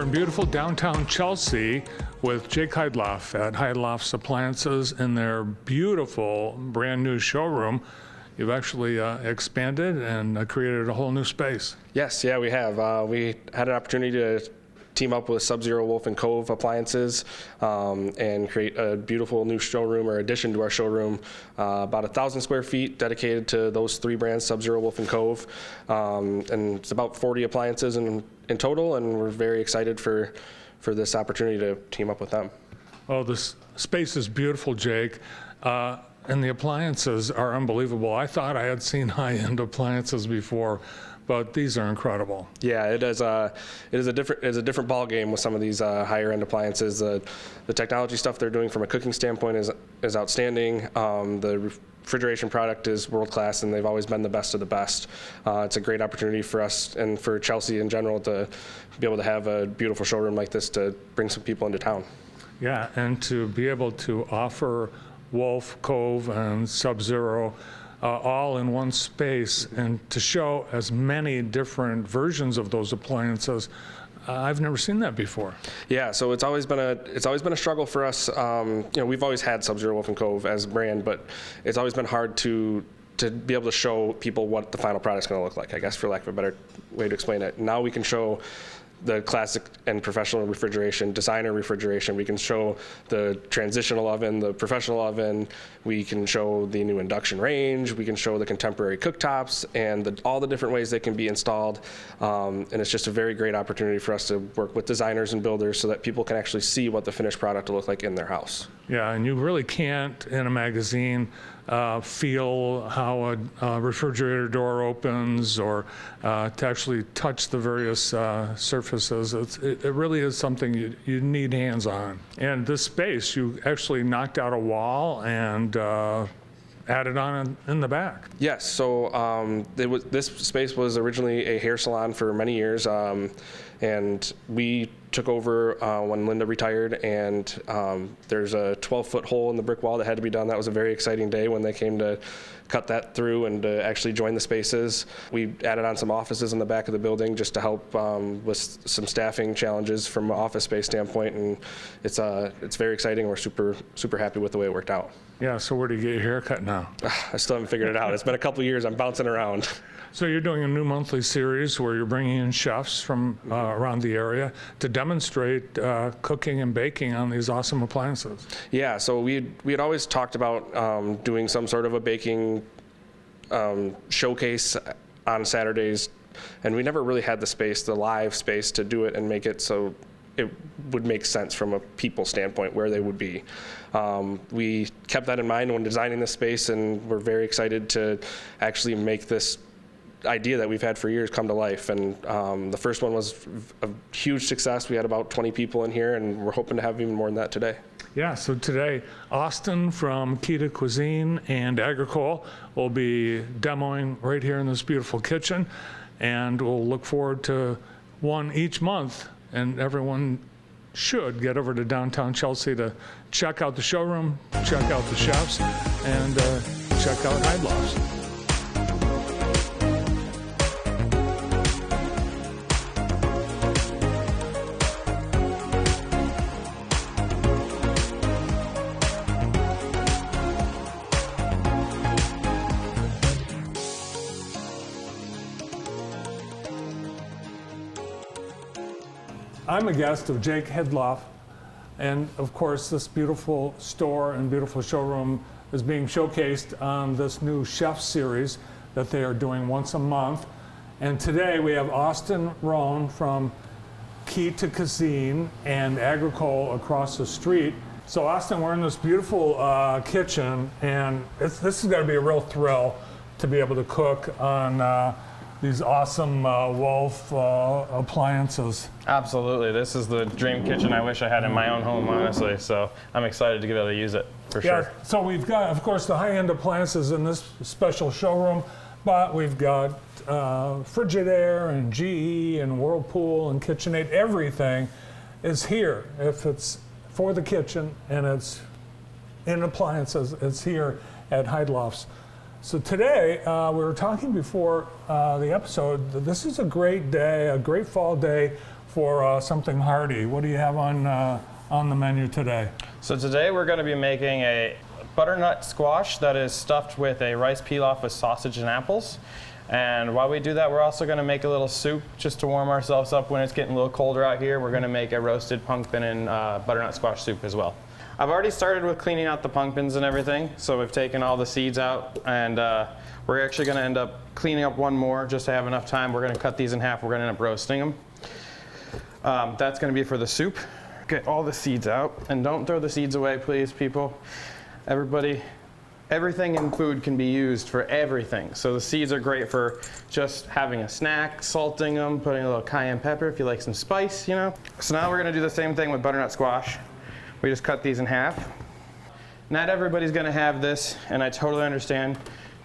We're in beautiful downtown Chelsea with Jake Heydlauff at Heydlauff's Appliances in their beautiful brand new showroom. You've actually expanded and created a whole new space. Yes, yeah, we have. We had an opportunity to team up with Sub-Zero, Wolf, and Cove Appliances and create a beautiful new showroom or addition to our showroom, about 1,000 square feet dedicated to those three brands, Sub-Zero, Wolf, and Cove. And it's about 40 appliances in total, and we're very excited for this opportunity to team up with them. Oh, this space is beautiful, Jake. And the appliances are unbelievable. I thought I had seen high-end appliances before, but these are incredible. Yeah, it is a different ball game with some of these higher end appliances. The technology stuff they're doing from a cooking standpoint is outstanding. The refrigeration product is world class, and they've always been the best of the best. It's a great opportunity for us and for Chelsea in general to be able to have a beautiful showroom like this to bring some people into town. Yeah, and to be able to offer Wolf, Cove, and Sub-Zero all in one space, and to show as many different versions of those appliances. I've never seen that before. Yeah, so it's always been a struggle for us. We've always had Sub-Zero, Wolf, and Cove as a brand, but it's always been hard to be able to show people what the final product's going to look like, I guess, for lack of a better way to explain it. Now we can show the classic and professional refrigeration, designer refrigeration. We can show the transitional oven, the professional oven. We can show the new induction range. We can show the contemporary cooktops and all the different ways they can be installed. And it's just a very great opportunity for us to work with designers and builders so that people can actually see what the finished product will look like in their house. Yeah, and you really can't, in a magazine, feel how a refrigerator door opens or to actually touch the various surfaces. It really is something you need hands-on. And this space, you actually knocked out a wall and added on in the back. Yes, so this space was originally a hair salon for many years, and we took over when Linda retired, and there's a 12-foot hole in the brick wall that had to be done. That was a very exciting day when they came to cut that through and to actually join the spaces. We added on some offices in the back of the building just to help with some staffing challenges from an office space standpoint, and it's very exciting. We're super happy with the way it worked out. Yeah, so where do you get your haircut now? I still haven't figured it out. It's been a couple of years. I'm bouncing around. So you're doing a new monthly series where you're bringing in chefs from around the area to demonstrate cooking and baking on these awesome appliances. Yeah, so we had always talked about doing some sort of a baking showcase on Saturdays, and we never really had the live space to do it and make it so it would make sense from a people standpoint where they would be. We kept that in mind when designing this space, and we're very excited to actually make this idea that we've had for years come to life. And the first one was a huge success. We had about 20 people in here, and we're hoping to have even more than that today. Yeah, so today, Austin from Kita Cuisine and Agricole will be demoing right here in this beautiful kitchen, and we'll look forward to one each month, and everyone should get over to downtown Chelsea to check out the showroom, check out the chefs, and check out Heydlauff's. I'm a guest of Jake Heydlauff, and of course this beautiful store and beautiful showroom is being showcased on this new chef series that they are doing once a month. And today we have Austin Rohn from Kita Cuisine and Agricole across the street. So Austin, we're in this beautiful kitchen, and this is going to be a real thrill to be able to cook on these awesome Wolf appliances. Absolutely. This is the dream kitchen I wish I had in my own home, honestly. So I'm excited to be able to use it, for sure. So we've got, of course, the high-end appliances in this special showroom, but we've got Frigidaire and GE and Whirlpool and KitchenAid. Everything is here. If it's for the kitchen and it's in appliances, it's here at Heydlauff's. So today, we were talking before the episode, that this is a great day, a great fall day for something hearty. What do you have on the menu today? So today we're going to be making a butternut squash that is stuffed with a rice pilaf with sausage and apples. And while we do that, we're also going to make a little soup just to warm ourselves up when it's getting a little colder out here. We're going to make a roasted punk bean and butternut squash soup as well. I've already started with cleaning out the punk beans and everything. So we've taken all the seeds out, and we're actually going to end up cleaning up one more just to have enough time. We're going to cut these in half. We're going to end up roasting them. That's going to be for the soup. Get all the seeds out, and don't throw the seeds away, please, people. Everything in food can be used for everything. So the seeds are great for just having a snack, salting them, putting a little cayenne pepper if you like some spice, you know. So now we're gonna do the same thing with butternut squash. We just cut these in half. Not everybody's gonna have this, and I totally understand.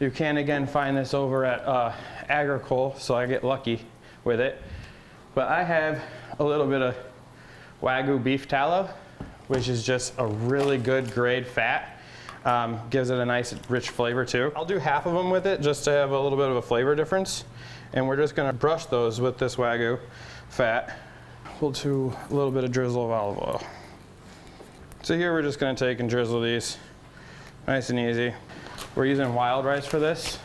You can, again, find this over at Agricole, so I get lucky with it. But I have a little bit of Wagyu beef tallow, which is just a really good grade fat. Gives it a nice rich flavor too. I'll do half of them with it just to have a little bit of a flavor difference. And we're just gonna brush those with this Wagyu fat. We'll do a little bit of drizzle of olive oil. So here we're just gonna take and drizzle these nice and easy. We're using wild rice for this.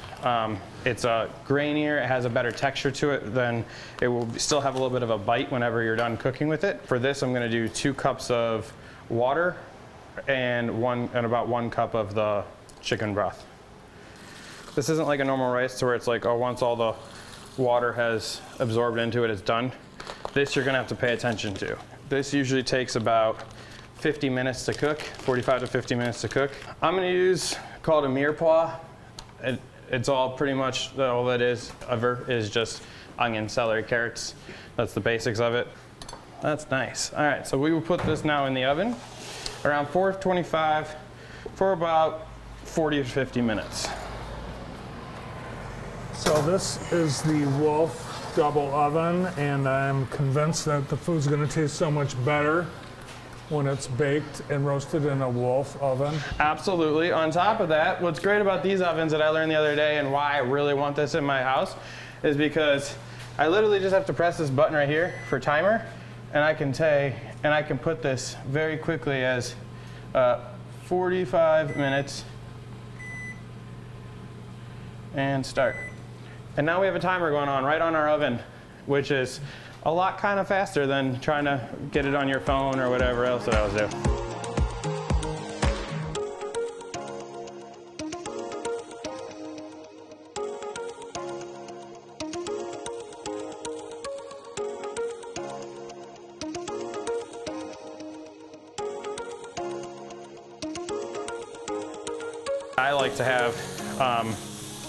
It's grainier, it has a better texture to it, then it will still have a little bit of a bite whenever you're done cooking with it. For this, I'm gonna do 2 cups of water and about 1 cup of the chicken broth. This isn't like a normal rice to where it's like, oh, once all the water has absorbed into it, it's done. This you're gonna have to pay attention to. This usually takes about 50 minutes to cook, 45 to 50 minutes to cook. I'm gonna use called a mirepoix. It's all pretty much, all that is just onion, celery, carrots. That's the basics of it. That's nice. All right, so we will put this now in the oven around 425 for about 40 to 50 minutes. So this is the Wolf double oven, and I'm convinced that the food's going to taste so much better when it's baked and roasted in a Wolf oven. Absolutely. On top of that, what's great about these ovens that I learned the other day and why I really want this in my house is because I literally just have to press this button right here for timer, and I can put this very quickly as 45 minutes and start. And now we have a timer going on right on our oven, which is a lot kind of faster than trying to get it on your phone or whatever else that I was doing. I like to have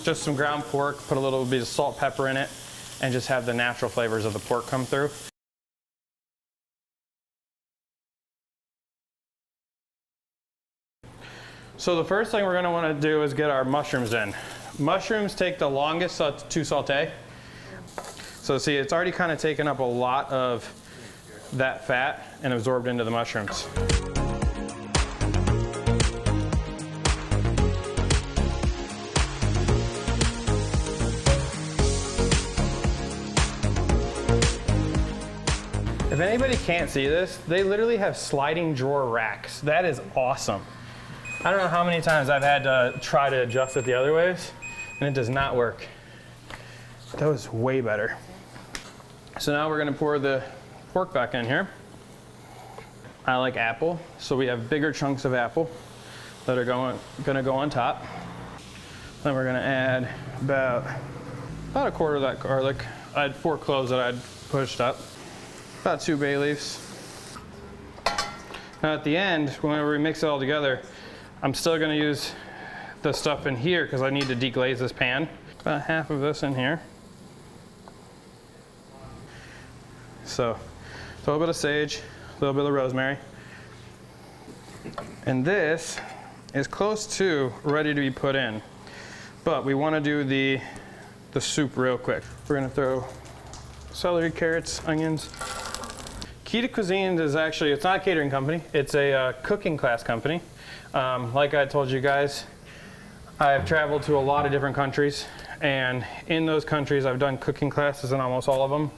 just some ground pork, put a little bit of salt, pepper in it, and just have the natural flavors of the pork come through. So the first thing we're going to want to do is get our mushrooms in. Mushrooms take the longest to saute. So see, it's already kind of taken up a lot of that fat and absorbed into the mushrooms. If anybody can't see this, they literally have sliding drawer racks. That is awesome. I don't know how many times I've had to try to adjust it the other ways, and it does not work. That was way better. So now we're gonna pour the pork back in here. I like apple, so we have bigger chunks of apple that are gonna go on top. Then we're gonna add about a quarter of that garlic. I had 4 cloves that I'd pushed up. About 2 bay leaves. Now at the end, whenever we mix it all together, I'm still gonna use the stuff in here because I need to deglaze this pan. About half of this in here. So, a little bit of sage, a little bit of rosemary. And this is close to ready to be put in. But we wanna do the soup real quick. We're gonna throw celery, carrots, onions. Kita Cuisine is actually, it's not a catering company, it's a cooking class company. Like I told you guys, I've traveled to a lot of different countries, and in those countries I've done cooking classes in almost all of them.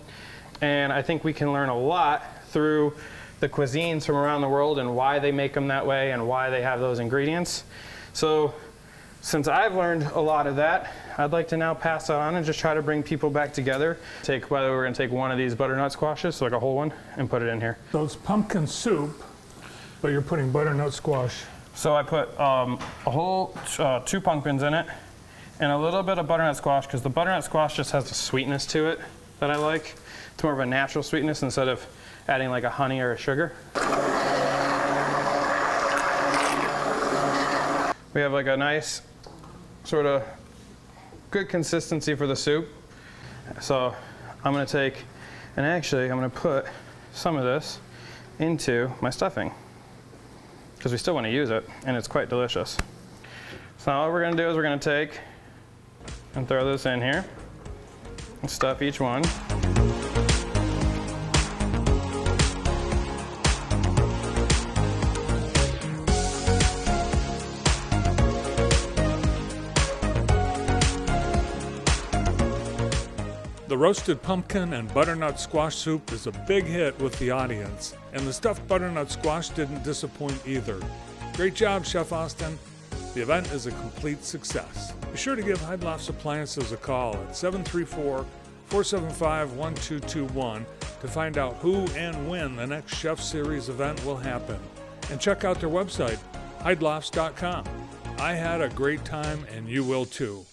And I think we can learn a lot through the cuisines from around the world and why they make them that way and why they have those ingredients. So since I've learned a lot of that, I'd like to now pass it on and just try to bring people back together. By the way, we're gonna take one of these butternut squashes, so like a whole one, and put it in here. So it's pumpkin soup, but you're putting butternut squash. So I put a whole 2 pumpkins in it and a little bit of butternut squash, because the butternut squash just has a sweetness to it that I like. It's more of a natural sweetness instead of adding like a honey or a sugar. We have like a nice sort of good consistency for the soup. So I'm gonna take, and actually I'm gonna put some of this into my stuffing, because we still want to use it and it's quite delicious. So now what we're gonna do is we're gonna take and throw this in here and stuff each one. The roasted pumpkin and butternut squash soup is a big hit with the audience, and the stuffed butternut squash didn't disappoint either. Great job, Chef Austin. The event is a complete success. Be sure to give Heydlauff's Appliances a call at 734-475-1221 to find out who and when the next Chef Series event will happen. And check out their website, heydlauffs.com. I had a great time, and you will too.